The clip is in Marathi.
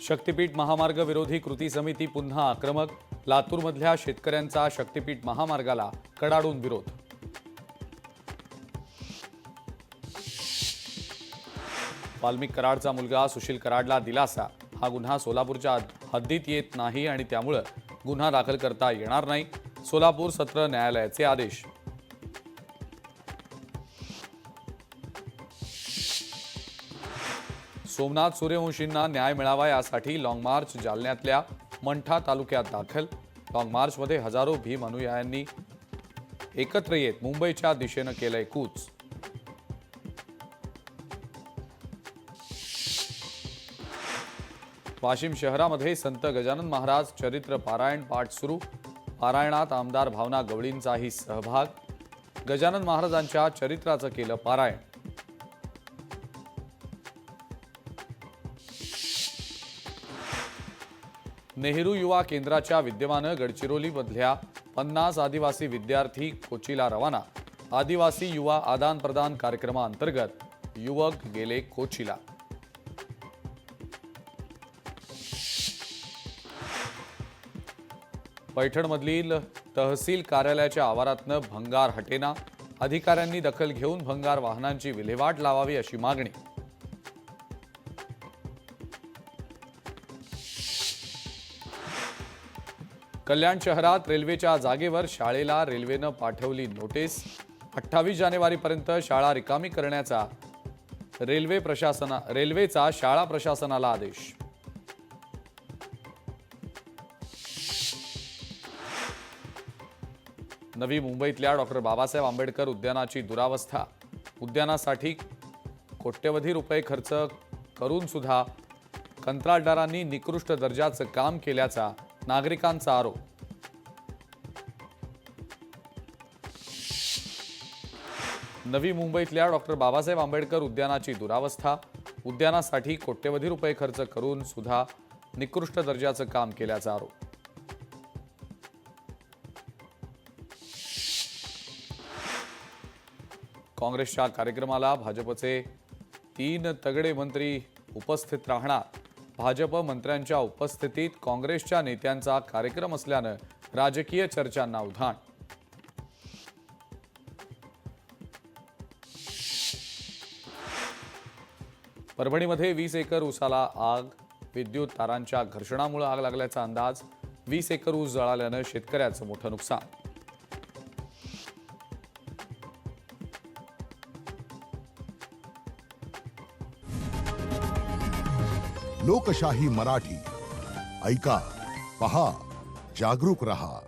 शक्तीपीठ महामार्ग विरोधी कृती समिती पुन्हा आक्रमक। लातूरमधल्या शेतकऱ्यांचा शक्तीपीठ महामार्गाला कडाडून विरोध। वाल्मिक कराडचा मुलगा सुशील कराडला दिलासा। हा गुन्हा सोलापूरच्या हद्दीत येत नाही आणि त्यामुळे गुन्हा दाखल करता येणार नाही। सोलापूर सत्र न्यायालयाचे आदेश। सोमनाथ सूर्यवंशींना न्याय मिळावा यासाठी लॉंग मार्च जालन्यातल्या मंठा तालुक्यात दाखल। लॉंग मार्चमध्ये हजारो भीम अनुयायांनी एकत्र येत मुंबईच्या दिशेने केलंय कूच। वाशिम शहरामध्ये संत गजानन महाराज चरित्र पारायण पाठ सुरू। पारायणात आमदार भावना गवळींचाही सहभाग। गजानन महाराजांच्या चरित्राचं केलं पारायण। नेहरू युवा केंद्राच्या विद्यमानं गडचिरोलीमधल्या 50 आदिवासी विद्यार्थी कोचीला रवाना। आदिवासी युवा आदान प्रदान कार्यक्रमाअंतर्गत युवक गेले कोचीला। पैठणमधील तहसील कार्यालयाच्या आवारातनं भंगार हटेना। अधिकाऱ्यांनी दखल घेऊन भंगार वाहनांची विल्हेवाट लावावी अशी मागणी। कल्याण शहरात रेल्वेच्या जागेवर शाळेला रेल्वेनं पाठवली नोटीस। 28 जानेवारीपर्यंत शाळा रिकामी करण्याचा रेल्वेचा शाळा प्रशासनाला आदेश। नवी मुंबईतल्या डॉक्टर बाबासाहेब आंबेडकर उद्यानाची दुरावस्था। उद्यानासाठी कोट्यवधी रुपये खर्च करून सुद्धा कंत्राटदारांनी निकृष्ट दर्जाचं काम केल्याचा नागरिकांचा आरोप। नवी मुंबईतल्या डॉक्टर बाबासाहेब आंबेडकर उद्यानाची दुरावस्था। उद्यानासाठी कोट्यवधी रुपये खर्च करून सुद्धा निकृष्ट दर्जाचं काम केल्याचा आरोप। काँग्रेसच्या कार्यक्रमाला भाजपचे 3 तगडे मंत्री उपस्थित राहणार। भाजप मंत्र्यांच्या उपस्थितीत काँग्रेसच्या नेत्यांचा कार्यक्रम असल्यानं राजकीय चर्चांना उधाण। परभणीमध्ये 20 एकर ऊसाला आग। विद्युत तारांच्या घर्षणामुळे आग लागल्याचा अंदाज। 20 एकर ऊस जळाल्यानं शेतकऱ्याचं मोठं नुकसान। लोकशाही मराठी ऐका, पहा, जागरूक रहा।